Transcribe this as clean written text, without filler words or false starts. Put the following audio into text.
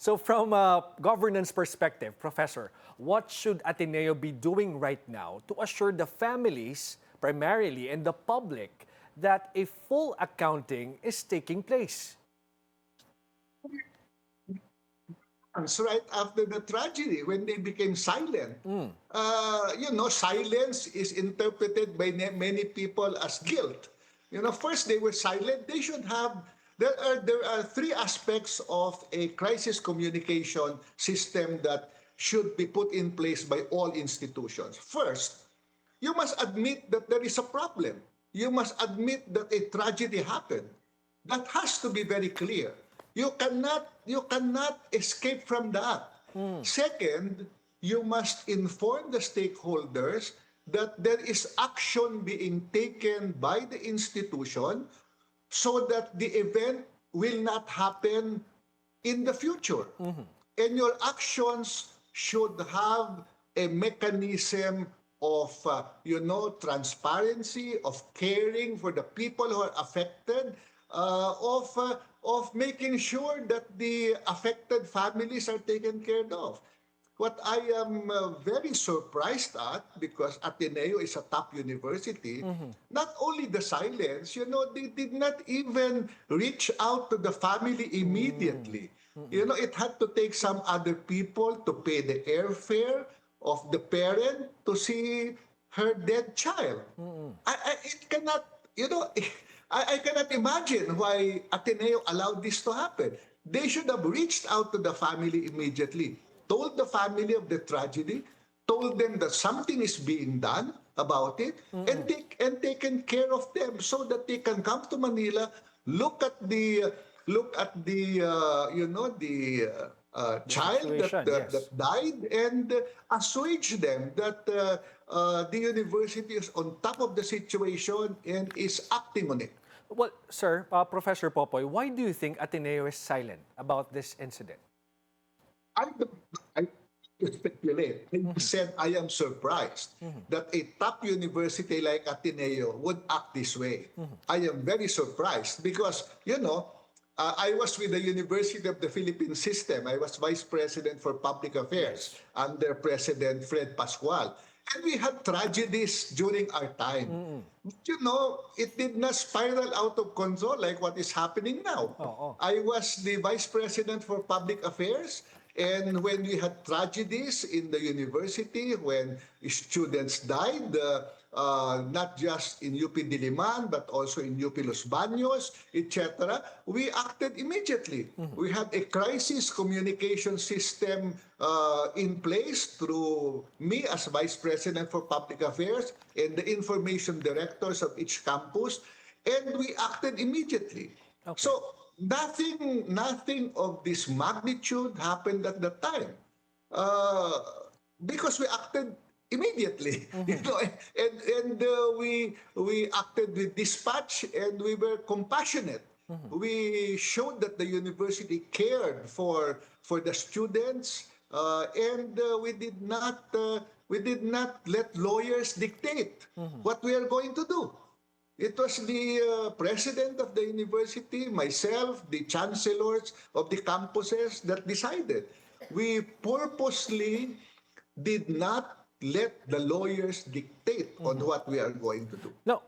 So from a governance perspective, Professor, what should Ateneo be doing right now to assure the families, primarily, and the public that a full accounting is taking place? Right after the tragedy when they became silent. Silence is interpreted by many people as guilt. First they were silent. They should have. There are three aspects of a crisis communication system that should be put in place by all institutions. First, you must admit that there is a problem. You must admit that a tragedy happened. That has to be very clear. You cannot escape from that. Second, you must inform the stakeholders that there is action being taken by the institution so that the event will not happen in the future. And your actions should have a mechanism of, transparency, of caring for the people who are affected, of making sure that the affected families are taken care of. What I am very surprised at, because Ateneo is a top university, not only the silence, they did not even reach out to the family immediately. It had to take some other people to pay the airfare of the parent to see her dead child. It cannot, I cannot imagine why Ateneo allowed this to happen. They should have reached out to the family immediately, told the family of the tragedy, told them that something is being done about it, and taken care of them so that they can come to Manila, look at the child situation, yes. that died, and assuage them that the university is on top of the situation and is acting on it. Well, sir, Professor Popoy, why do you think Ateneo is silent about this incident? I speculate. I said I am surprised that a top university like Ateneo would act this way. I am very surprised because, I was with the University of the Philippine System. I was Vice President for Public Affairs under President Fred Pascual. And we had tragedies during our time. But it did not spiral out of control like what is happening now. I was the Vice President for Public Affairs. And when we had tragedies in the university, when students died, not just in UP Diliman, but also in UP Los Baños, etc., we acted immediately. We had a crisis communication system in place through me as Vice President for Public Affairs and the information directors of each campus, and we acted immediately. Okay. So nothing of this magnitude happened at that time, because we acted immediately. We acted with dispatch, and we were compassionate. We showed that the university cared for the students, and we did not let lawyers dictate what we are going to do. It was the president of the university, myself, the chancellors of the campuses that decided. We purposely did not let the lawyers dictate on what we are going to do. No,